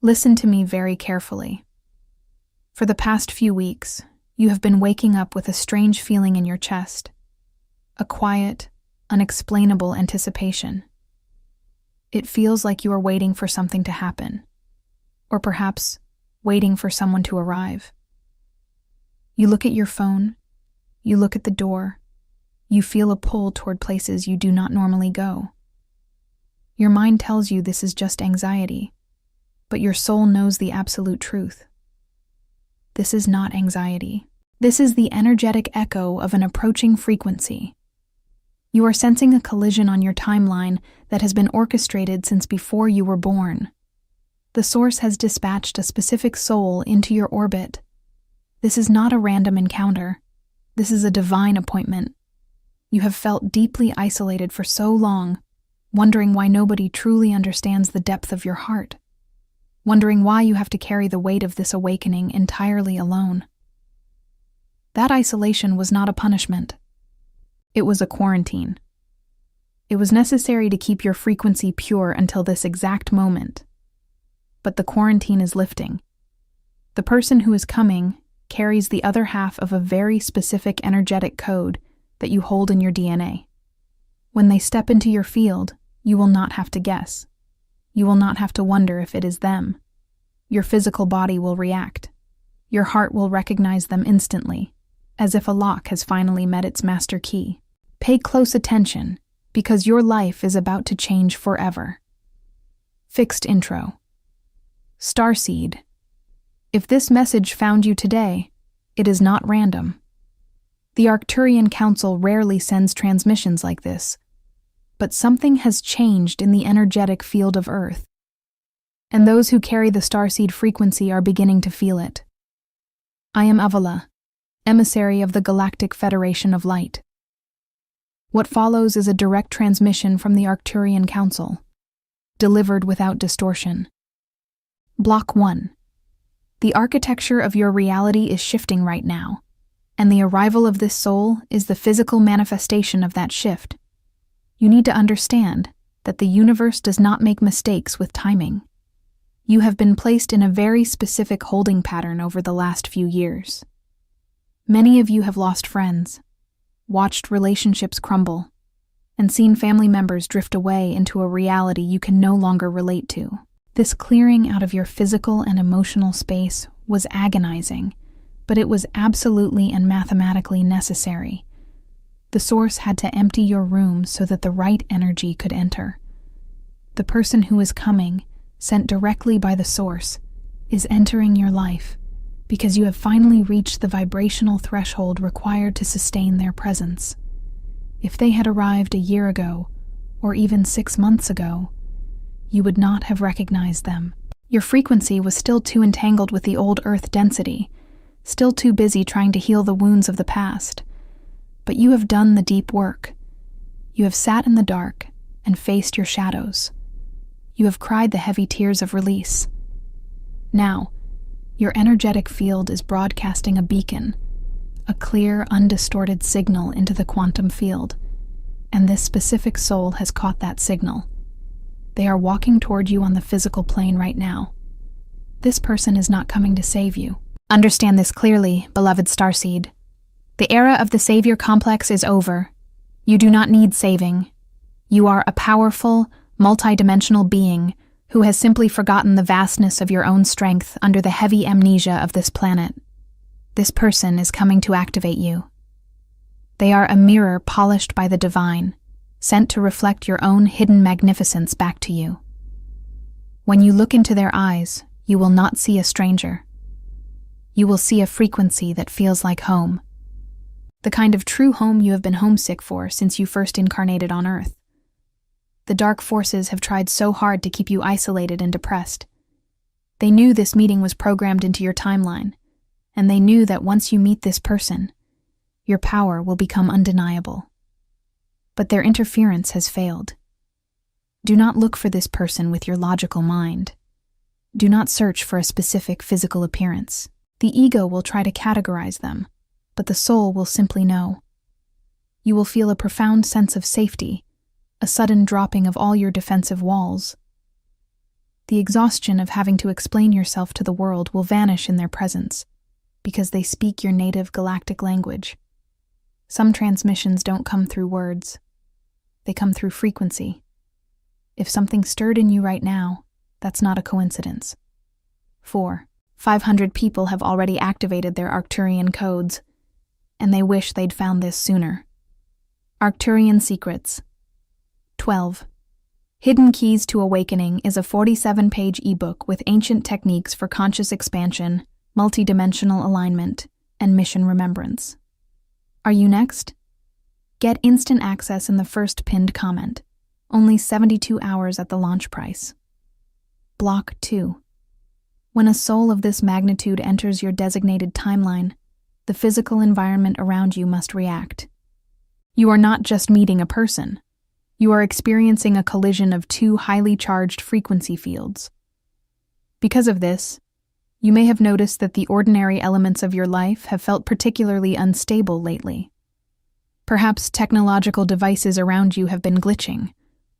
Listen to me very carefully. For the past few weeks, you have been waking up with a strange feeling in your chest, a quiet, unexplainable anticipation. It feels like you are waiting for something to happen, or perhaps waiting for someone to arrive. You look at your phone, you look at the door, you feel a pull toward places you do not normally go. Your mind tells you this is just anxiety, but your soul knows the absolute truth. This is not anxiety. This is the energetic echo of an approaching frequency. You are sensing a collision on your timeline that has been orchestrated since before you were born. The source has dispatched a specific soul into your orbit. This is not a random encounter. This is a divine appointment. You have felt deeply isolated for so long, wondering why nobody truly understands the depth of your heart, wondering why you have to carry the weight of this awakening entirely alone. That isolation was not a punishment. It was a quarantine. It was necessary to keep your frequency pure until this exact moment. But the quarantine is lifting. The person who is coming carries the other half of a very specific energetic code that you hold in your DNA. When they step into your field, you will not have to guess. You will not have to wonder if it is them. Your physical body will react. Your heart will recognize them instantly, as if a lock has finally met its master key. Pay close attention, because your life is about to change forever. Fixed intro. Starseed. If this message found you today, it is not random. The Arcturian Council rarely sends transmissions like this, but something has changed in the energetic field of Earth, and those who carry the starseed frequency are beginning to feel it. I am Avala, emissary of the Galactic Federation of Light. What follows is a direct transmission from the Arcturian Council, delivered without distortion. Block 1. The architecture of your reality is shifting right now, and the arrival of this soul is the physical manifestation of that shift. You need to understand that the universe does not make mistakes with timing. You have been placed in a very specific holding pattern over the last few years. Many of you have lost friends, watched relationships crumble, and seen family members drift away into a reality you can no longer relate to. This clearing out of your physical and emotional space was agonizing, but it was absolutely and mathematically necessary. The source had to empty your room so that the right energy could enter. The person who is coming, sent directly by the source, is entering your life because you have finally reached the vibrational threshold required to sustain their presence. If they had arrived a year ago, or even 6 months ago, you would not have recognized them. Your frequency was still too entangled with the old Earth density, still too busy trying to heal the wounds of the past. But you have done the deep work. You have sat in the dark and faced your shadows. You have cried the heavy tears of release. Now, your energetic field is broadcasting a beacon, a clear, undistorted signal into the quantum field, and this specific soul has caught that signal. They are walking toward you on the physical plane right now. This person is not coming to save you. Understand this clearly, beloved Starseed. The era of the savior complex is over. You do not need saving. You are a powerful, multidimensional being who has simply forgotten the vastness of your own strength under the heavy amnesia of this planet. This person is coming to activate you. They are a mirror polished by the divine, sent to reflect your own hidden magnificence back to you. When you look into their eyes, you will not see a stranger. You will see a frequency that feels like home. The kind of true home you have been homesick for since you first incarnated on Earth. The dark forces have tried so hard to keep you isolated and depressed. They knew this meeting was programmed into your timeline, and they knew that once you meet this person, your power will become undeniable. But their interference has failed. Do not look for this person with your logical mind. Do not search for a specific physical appearance. The ego will try to categorize them, but the soul will simply know. You will feel a profound sense of safety, a sudden dropping of all your defensive walls. The exhaustion of having to explain yourself to the world will vanish in their presence, because they speak your native galactic language. Some transmissions don't come through words. They come through frequency. If something stirred in you right now, that's not a coincidence. 4. 500 people have already activated their Arcturian codes, and they wish they'd found this sooner. Arcturian Secrets. 12. Hidden Keys to Awakening is a 47-page ebook with ancient techniques for conscious expansion, multidimensional alignment, and mission remembrance. Are you next? Get instant access in the first pinned comment, only 72 hours at the launch price. Block 2. When a soul of this magnitude enters your designated timeline, the physical environment around you must react. You are not just meeting a person. You are experiencing a collision of two highly charged frequency fields. Because of this, you may have noticed that the ordinary elements of your life have felt particularly unstable lately. Perhaps technological devices around you have been glitching,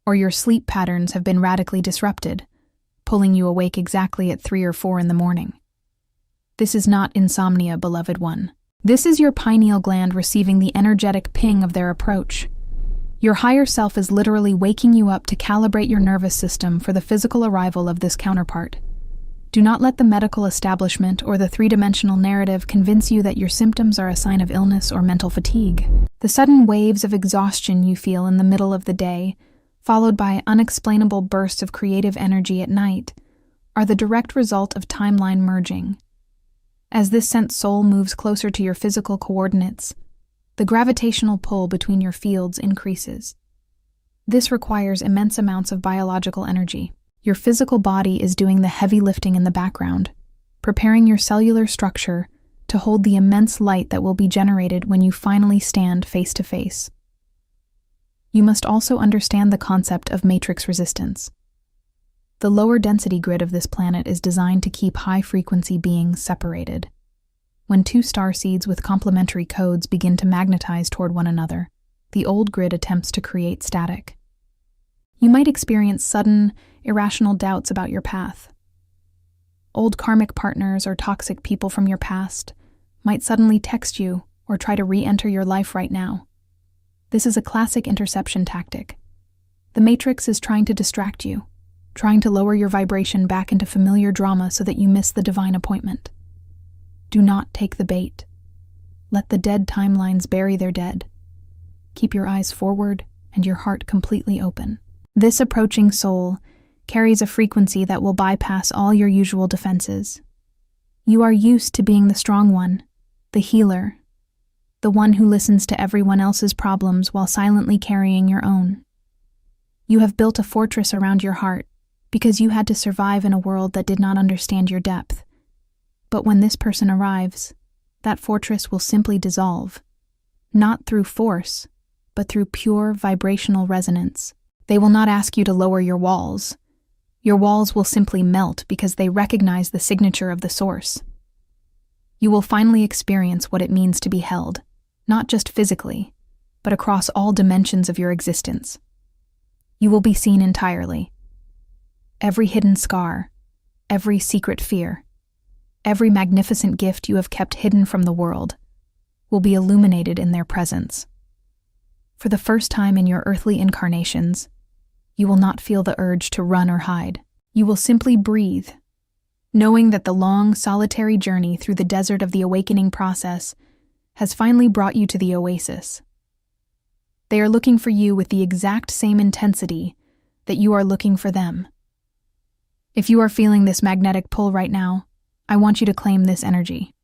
or your sleep patterns have been radically disrupted, pulling you awake exactly at 3 or 4 in the morning. This is not insomnia, beloved one. This is your pineal gland receiving the energetic ping of their approach. Your higher self is literally waking you up to calibrate your nervous system for the physical arrival of this counterpart. Do not let the medical establishment or the three-dimensional narrative convince you that your symptoms are a sign of illness or mental fatigue. The sudden waves of exhaustion you feel in the middle of the day, followed by unexplainable bursts of creative energy at night, are the direct result of timeline merging. As this sent soul moves closer to your physical coordinates, the gravitational pull between your fields increases. This requires immense amounts of biological energy. Your physical body is doing the heavy lifting in the background, preparing your cellular structure to hold the immense light that will be generated when you finally stand face to face. You must also understand the concept of matrix resistance. The lower density grid of this planet is designed to keep high-frequency beings separated. When two starseeds with complementary codes begin to magnetize toward one another, the old grid attempts to create static. You might experience sudden, irrational doubts about your path. Old karmic partners or toxic people from your past might suddenly text you or try to re-enter your life right now. This is a classic interception tactic. The Matrix is trying to distract you, trying to lower your vibration back into familiar drama so that you miss the divine appointment. Do not take the bait. Let the dead timelines bury their dead. Keep your eyes forward and your heart completely open. This approaching soul carries a frequency that will bypass all your usual defenses. You are used to being the strong one, the healer, the one who listens to everyone else's problems while silently carrying your own. You have built a fortress around your heart because you had to survive in a world that did not understand your depth. But when this person arrives, that fortress will simply dissolve, not through force, but through pure vibrational resonance. They will not ask you to lower your walls. Your walls will simply melt because they recognize the signature of the source. You will finally experience what it means to be held, not just physically, but across all dimensions of your existence. You will be seen entirely. Every hidden scar, every secret fear, every magnificent gift you have kept hidden from the world will be illuminated in their presence. For the first time in your earthly incarnations, you will not feel the urge to run or hide. You will simply breathe, knowing that the long, solitary journey through the desert of the awakening process has finally brought you to the oasis. They are looking for you with the exact same intensity that you are looking for them. If you are feeling this magnetic pull right now, I want you to claim this energy.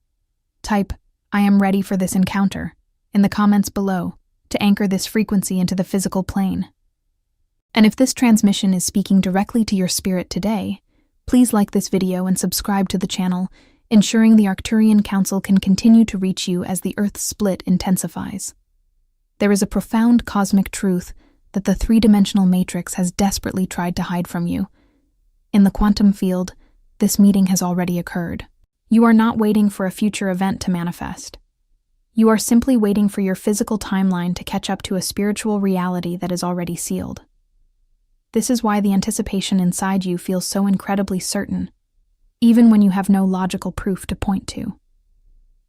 Type, "I am ready for this encounter," in the comments below to anchor this frequency into the physical plane. And if this transmission is speaking directly to your spirit today, please like this video and subscribe to the channel, ensuring the Arcturian Council can continue to reach you as the Earth's split intensifies. There is a profound cosmic truth that the three-dimensional matrix has desperately tried to hide from you. In the quantum field, this meeting has already occurred. You are not waiting for a future event to manifest. You are simply waiting for your physical timeline to catch up to a spiritual reality that is already sealed. This is why the anticipation inside you feels so incredibly certain, even when you have no logical proof to point to.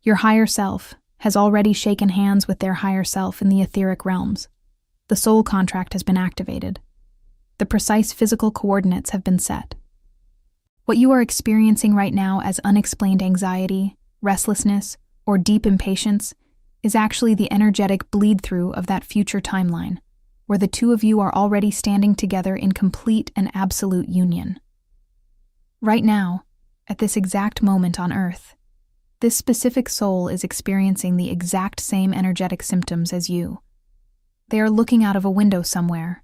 Your higher self has already shaken hands with their higher self in the etheric realms. The soul contract has been activated. The precise physical coordinates have been set. What you are experiencing right now as unexplained anxiety, restlessness, or deep impatience is actually the energetic bleed-through of that future timeline, where the two of you are already standing together in complete and absolute union. Right now, at this exact moment on Earth, this specific soul is experiencing the exact same energetic symptoms as you. They are looking out of a window somewhere,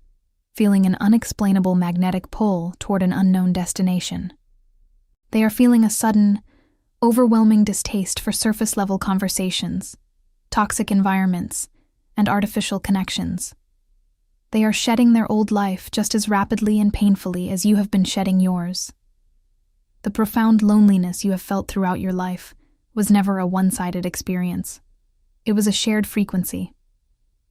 feeling an unexplainable magnetic pull toward an unknown destination. They are feeling a sudden, overwhelming distaste for surface-level conversations, toxic environments, and artificial connections. They are shedding their old life just as rapidly and painfully as you have been shedding yours. The profound loneliness you have felt throughout your life was never a one-sided experience. It was a shared frequency.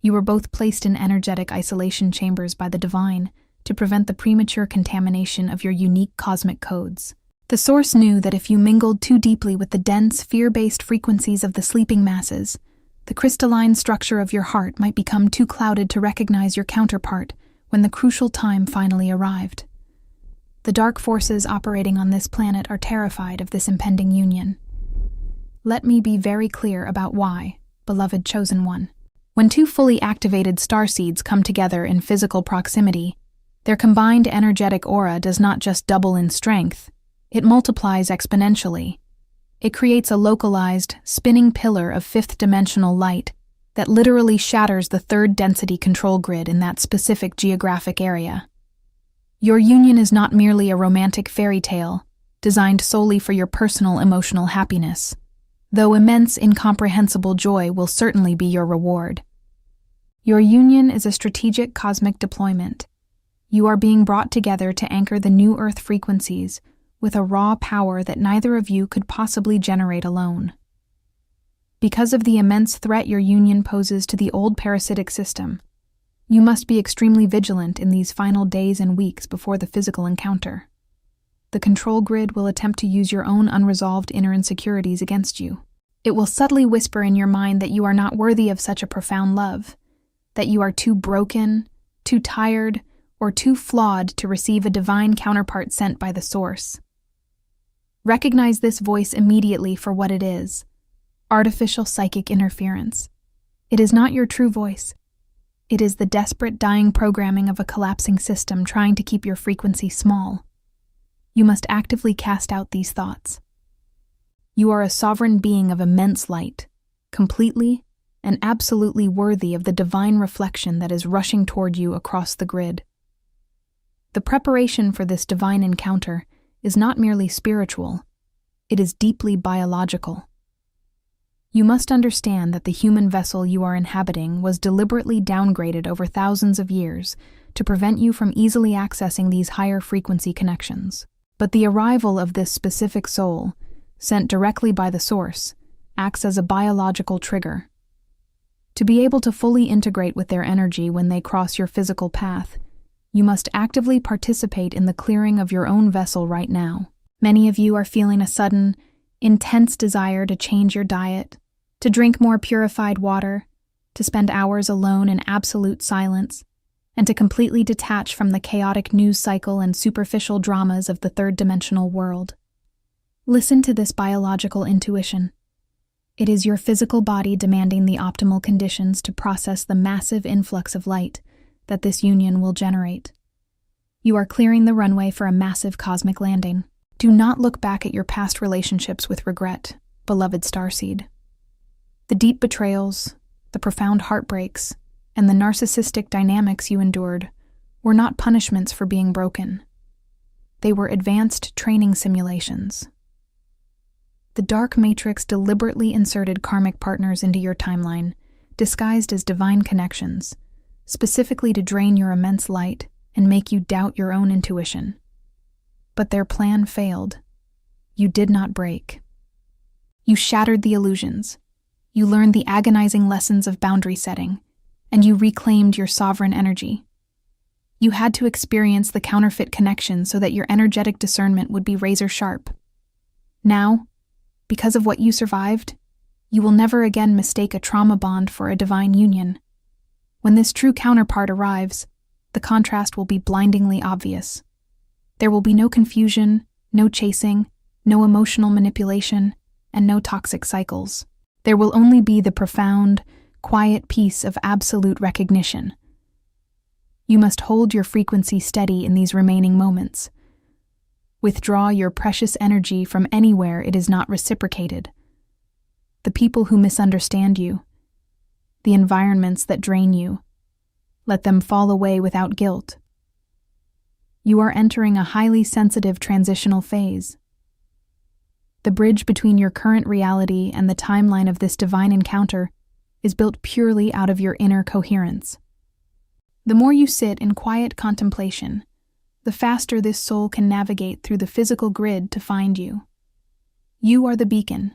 You were both placed in energetic isolation chambers by the divine to prevent the premature contamination of your unique cosmic codes. The source knew that if you mingled too deeply with the dense, fear-based frequencies of the sleeping masses, the crystalline structure of your heart might become too clouded to recognize your counterpart when the crucial time finally arrived. The dark forces operating on this planet are terrified of this impending union. Let me be very clear about why, beloved chosen one. When two fully activated starseeds come together in physical proximity, their combined energetic aura does not just double in strength, it multiplies exponentially. It creates a localized, spinning pillar of fifth-dimensional light that literally shatters the third density control grid in that specific geographic area. Your union is not merely a romantic fairy tale, designed solely for your personal emotional happiness, though immense, incomprehensible joy will certainly be your reward. Your union is a strategic cosmic deployment. You are being brought together to anchor the new Earth frequencies with a raw power that neither of you could possibly generate alone. Because of the immense threat your union poses to the old parasitic system, you must be extremely vigilant in these final days and weeks before the physical encounter. The control grid will attempt to use your own unresolved inner insecurities against you. It will subtly whisper in your mind that you are not worthy of such a profound love, that you are too broken, too tired, or too flawed to receive a divine counterpart sent by the source. Recognize this voice immediately for what it is: artificial psychic interference. It is not your true voice. It is the desperate dying programming of a collapsing system trying to keep your frequency small. You must actively cast out these thoughts. You are a sovereign being of immense light, completely and absolutely worthy of the divine reflection that is rushing toward you across the grid. The preparation for this divine encounter is not merely spiritual, it is deeply biological. You must understand that the human vessel you are inhabiting was deliberately downgraded over thousands of years to prevent you from easily accessing these higher frequency connections. But the arrival of this specific soul, sent directly by the source, acts as a biological trigger. To be able to fully integrate with their energy when they cross your physical path, you must actively participate in the clearing of your own vessel right now. Many of you are feeling a sudden, intense desire to change your diet, to drink more purified water, to spend hours alone in absolute silence, and to completely detach from the chaotic news cycle and superficial dramas of the third-dimensional world. Listen to this biological intuition. It is your physical body demanding the optimal conditions to process the massive influx of light that this union will generate. You are clearing the runway for a massive cosmic landing. Do not look back at your past relationships with regret, beloved Starseed. The deep betrayals, the profound heartbreaks, and the narcissistic dynamics you endured were not punishments for being broken. They were advanced training simulations. The Dark Matrix deliberately inserted karmic partners into your timeline, disguised as divine connections, specifically to drain your immense light and make you doubt your own intuition. But their plan failed. You did not break. You shattered the illusions. You learned the agonizing lessons of boundary setting, and you reclaimed your sovereign energy. You had to experience the counterfeit connection so that your energetic discernment would be razor sharp. Now, because of what you survived, you will never again mistake a trauma bond for a divine union. When this true counterpart arrives, the contrast will be blindingly obvious. There will be no confusion, no chasing, no emotional manipulation, and no toxic cycles. There will only be the profound, quiet peace of absolute recognition. You must hold your frequency steady in these remaining moments. Withdraw your precious energy from anywhere it is not reciprocated. The people who misunderstand you, the environments that drain you, let them fall away without guilt. You are entering a highly sensitive transitional phase. The bridge between your current reality and the timeline of this divine encounter is built purely out of your inner coherence. The more you sit in quiet contemplation, the faster this soul can navigate through the physical grid to find you. You are the beacon,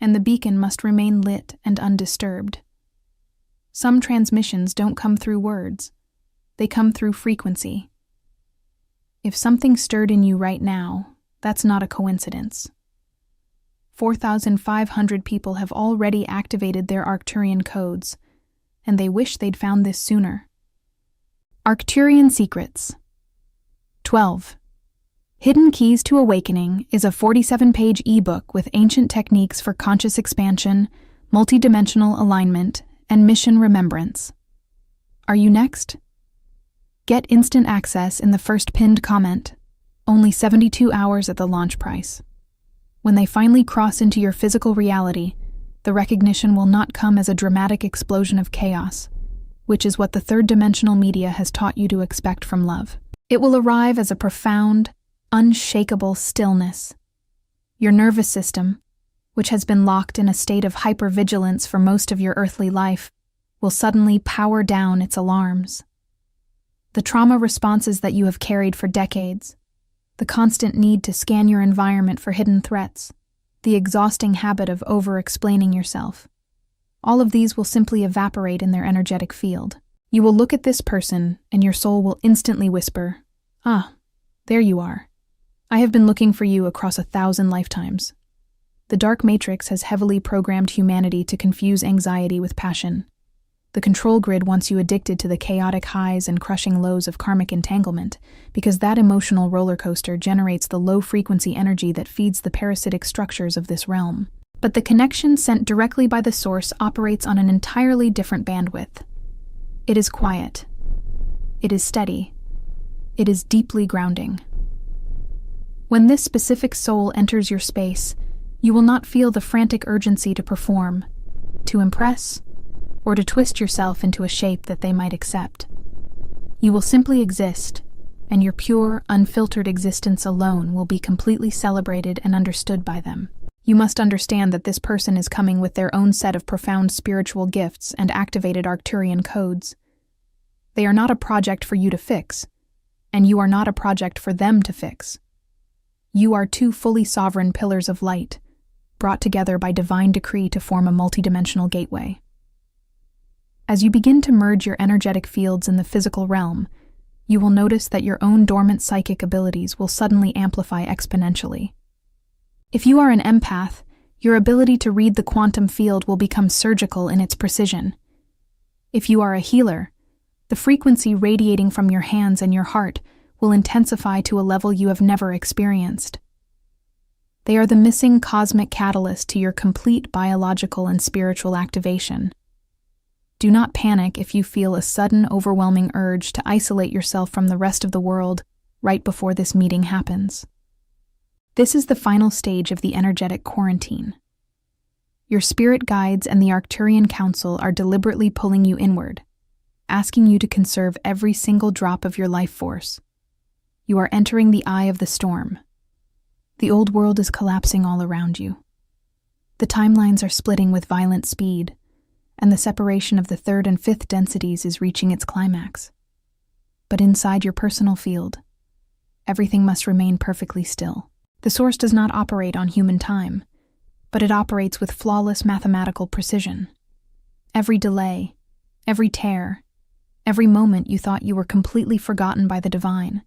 and the beacon must remain lit and undisturbed. Some transmissions don't come through words, they come through frequency. If something stirred in you right now, that's not a coincidence. 4,500 people have already activated their Arcturian codes, and they wish they'd found this sooner. Arcturian Secrets 12. Hidden Keys to Awakening is a 47-page ebook with ancient techniques for conscious expansion, multidimensional alignment, and mission remembrance. Are you next? Get instant access in the first pinned comment, only 72 hours at the launch price. When they finally cross into your physical reality, the recognition will not come as a dramatic explosion of chaos, which is what the third-dimensional media has taught you to expect from love. It will arrive as a profound, unshakable stillness. Your nervous system, which has been locked in a state of hypervigilance for most of your earthly life, will suddenly power down its alarms. The trauma responses that you have carried for decades, the constant need to scan your environment for hidden threats, the exhausting habit of over-explaining yourself, all of these will simply evaporate in their energetic field. You will look at this person, and your soul will instantly whisper, "Ah, there you are. I have been looking for you across 1,000 lifetimes." The dark matrix has heavily programmed humanity to confuse anxiety with passion. The control grid wants you addicted to the chaotic highs and crushing lows of karmic entanglement, because that emotional roller coaster generates the low-frequency energy that feeds the parasitic structures of this realm. But the connection sent directly by the source operates on an entirely different bandwidth. It is quiet. It is steady. It is deeply grounding. When this specific soul enters your space, you will not feel the frantic urgency to perform, to impress, or to twist yourself into a shape that they might accept. You will simply exist, and your pure, unfiltered existence alone will be completely celebrated and understood by them. You must understand that this person is coming with their own set of profound spiritual gifts and activated Arcturian codes. They are not a project for you to fix, and you are not a project for them to fix. You are two fully sovereign pillars of light, brought together by divine decree to form a multidimensional gateway. As you begin to merge your energetic fields in the physical realm, you will notice that your own dormant psychic abilities will suddenly amplify exponentially. If you are an empath, your ability to read the quantum field will become surgical in its precision. If you are a healer, the frequency radiating from your hands and your heart will intensify to a level you have never experienced. They are the missing cosmic catalyst to your complete biological and spiritual activation. Do not panic if you feel a sudden, overwhelming urge to isolate yourself from the rest of the world right before this meeting happens. This is the final stage of the energetic quarantine. Your spirit guides and the Arcturian Council are deliberately pulling you inward, asking you to conserve every single drop of your life force. You are entering the eye of the storm. The old world is collapsing all around you. The timelines are splitting with violent speed, and the separation of the third and fifth densities is reaching its climax. But inside your personal field, everything must remain perfectly still. The source does not operate on human time, but it operates with flawless mathematical precision. Every delay, every tear, Every moment you thought you were completely forgotten by the divine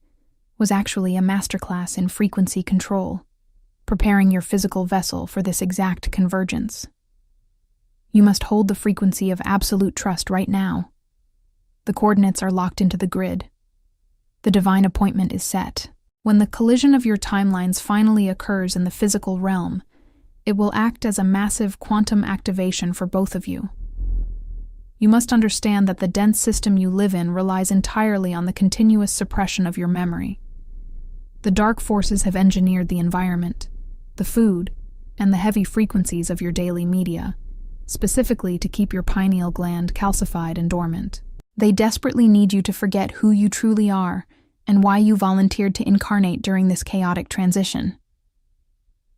was actually a masterclass in frequency control, preparing your physical vessel for this exact convergence. You must hold the frequency of absolute trust right now. The coordinates are locked into the grid. The divine appointment is set. When the collision of your timelines finally occurs in the physical realm, it will act as a massive quantum activation for both of you. You must understand that the dense system you live in relies entirely on the continuous suppression of your memory. The dark forces have engineered the environment, the food, and the heavy frequencies of your daily media, specifically to keep your pineal gland calcified and dormant. They desperately need you to forget who you truly are and why you volunteered to incarnate during this chaotic transition.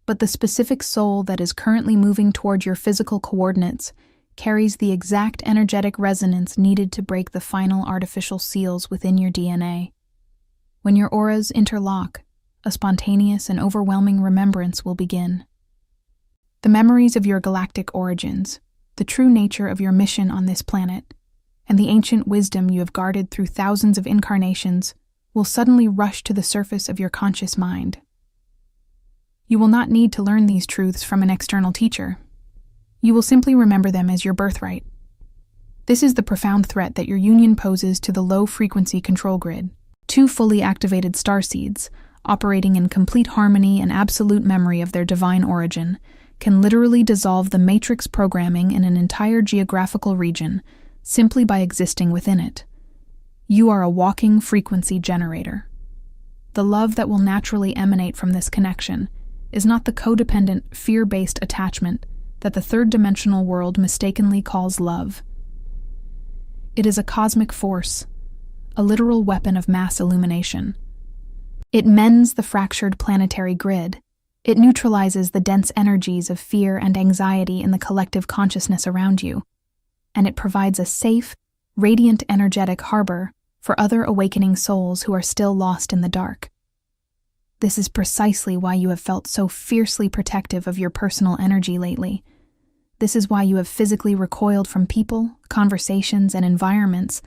But the specific soul that is currently moving toward your physical coordinates carries the exact energetic resonance needed to break the final artificial seals within your DNA. When your auras interlock, a spontaneous and overwhelming remembrance will begin. The memories of your galactic origins, the true nature of your mission on this planet, and the ancient wisdom you have guarded through thousands of incarnations will suddenly rush to the surface of your conscious mind. You will not need to learn these truths from an external teacher. You will simply remember them as your birthright. This is the profound threat that your union poses to the low-frequency control grid. Two fully activated starseeds, operating in complete harmony and absolute memory of their divine origin, can literally dissolve the matrix programming in an entire geographical region simply by existing within it. You are a walking frequency generator. The love that will naturally emanate from this connection is not the codependent, fear-based attachment that the third-dimensional world mistakenly calls love. It is a cosmic force, a literal weapon of mass illumination. It mends the fractured planetary grid. It neutralizes the dense energies of fear and anxiety in the collective consciousness around you, and it provides a safe, radiant energetic harbor for other awakening souls who are still lost in the dark. This is precisely why you have felt so fiercely protective of your personal energy lately. This is why you have physically recoiled from people, conversations, and environments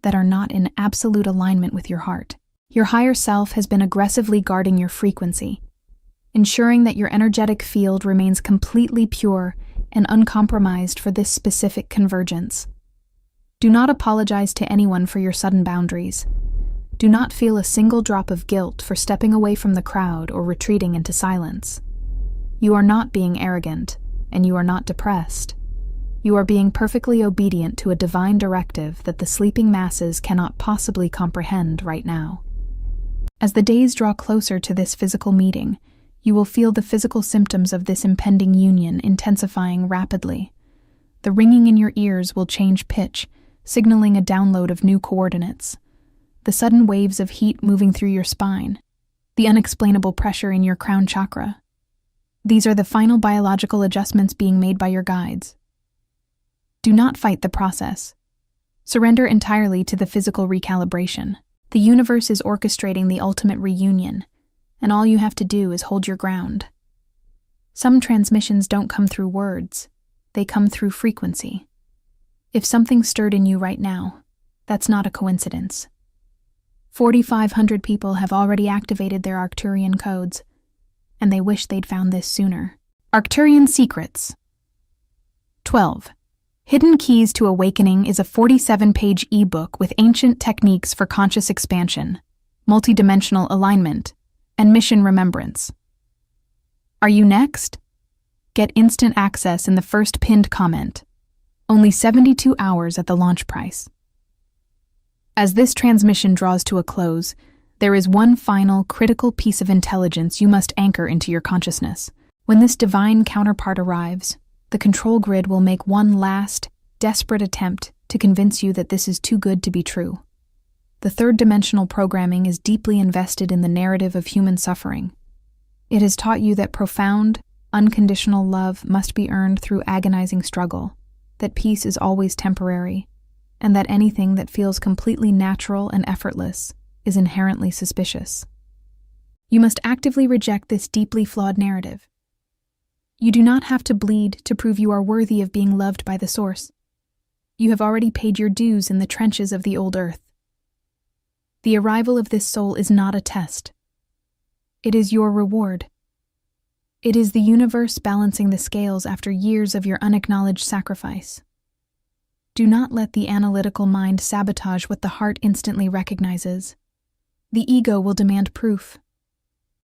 that are not in absolute alignment with your heart. Your higher self has been aggressively guarding your frequency, ensuring that your energetic field remains completely pure and uncompromised for this specific convergence. Do not apologize to anyone for your sudden boundaries. Do not feel a single drop of guilt for stepping away from the crowd or retreating into silence. You are not being arrogant, and you are not depressed. You are being perfectly obedient to a divine directive that the sleeping masses cannot possibly comprehend right now. As the days draw closer to this physical meeting, you will feel the physical symptoms of this impending union intensifying rapidly. The ringing in your ears will change pitch, signaling a download of new coordinates. The sudden waves of heat moving through your spine, the unexplainable pressure in your crown chakra. These are the final biological adjustments being made by your guides. Do not fight the process. Surrender entirely to the physical recalibration. The universe is orchestrating the ultimate reunion, and all you have to do is hold your ground. Some transmissions don't come through words, they come through frequency. If something stirred in you right now, that's not a coincidence. 4,500 people have already activated their Arcturian codes, and they wish they'd found this sooner. Arcturian Secrets. 12. Hidden Keys to Awakening is a 47-page ebook with ancient techniques for conscious expansion, multidimensional alignment, and mission remembrance. Are you next? Get instant access in the first pinned comment. Only 72 hours at the launch price. As this transmission draws to a close, there is one final, critical piece of intelligence you must anchor into your consciousness. When this divine counterpart arrives, the control grid will make one last, desperate attempt to convince you that this is too good to be true. The third-dimensional programming is deeply invested in the narrative of human suffering. It has taught you that profound, unconditional love must be earned through agonizing struggle, that peace is always temporary, and that anything that feels completely natural and effortless is inherently suspicious. You must actively reject this deeply flawed narrative. You do not have to bleed to prove you are worthy of being loved by the Source. You have already paid your dues in the trenches of the old earth. The arrival of this soul is not a test. It is your reward. It is the universe balancing the scales after years of your unacknowledged sacrifice. Do not let the analytical mind sabotage what the heart instantly recognizes. The ego will demand proof.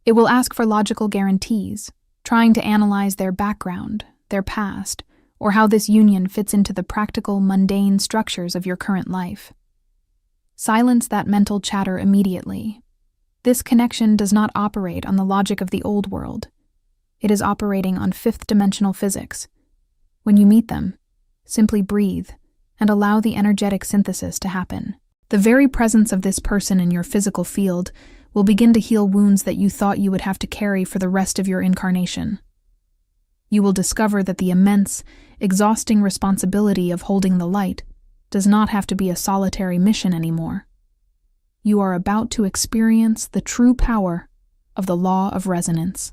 It will ask for logical guarantees, trying to analyze their background, their past, or how this union fits into the practical, mundane structures of your current life. Silence that mental chatter immediately. This connection does not operate on the logic of the old world. It is operating on fifth-dimensional physics. When you meet them, simply breathe and allow the energetic synthesis to happen. The very presence of this person in your physical field will begin to heal wounds that you thought you would have to carry for the rest of your incarnation. You will discover that the immense, exhausting responsibility of holding the light does not have to be a solitary mission anymore. You are about to experience the true power of the law of resonance.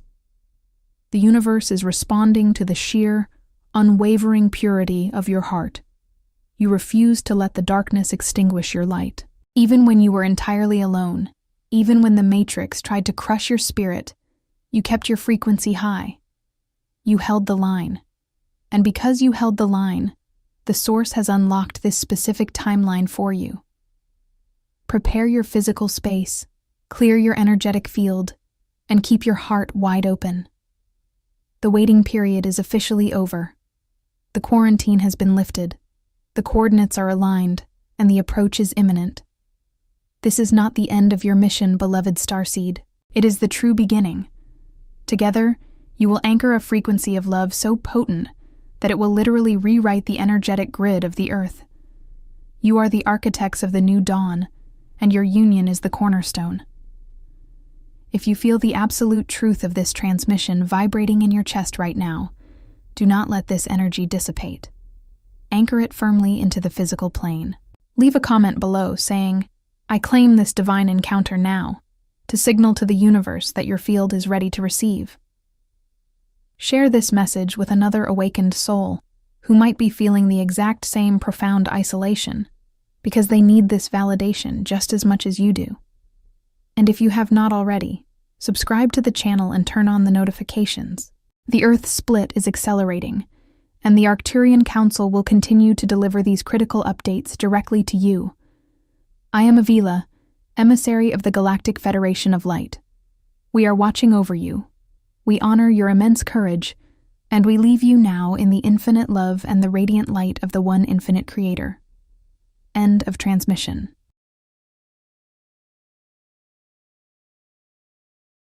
The universe is responding to the sheer, unwavering purity of your heart. You refuse to let the darkness extinguish your light. Even when you were entirely alone, even when the matrix tried to crush your spirit, you kept your frequency high. You held the line. And because you held the line, the source has unlocked this specific timeline for you. Prepare your physical space, clear your energetic field, and keep your heart wide open. The waiting period is officially over. The quarantine has been lifted. The coordinates are aligned, and the approach is imminent. This is not the end of your mission, beloved Starseed. It is the true beginning. Together, you will anchor a frequency of love so potent that it will literally rewrite the energetic grid of the earth. You are the architects of the new dawn, and your union is the cornerstone. If you feel the absolute truth of this transmission vibrating in your chest right now, do not let this energy dissipate. Anchor it firmly into the physical plane. Leave a comment below saying, "I claim this divine encounter now," to signal to the universe that your field is ready to receive. Share this message with another awakened soul who might be feeling the exact same profound isolation, because they need this validation just as much as you do. And if you have not already, subscribe to the channel and turn on the notifications. The Earth split is accelerating, and the Arcturian Council will continue to deliver these critical updates directly to you. I am Avila, emissary of the Galactic Federation of Light. We are watching over you. We honor your immense courage, and we leave you now in the infinite love and the radiant light of the one infinite Creator. End of transmission.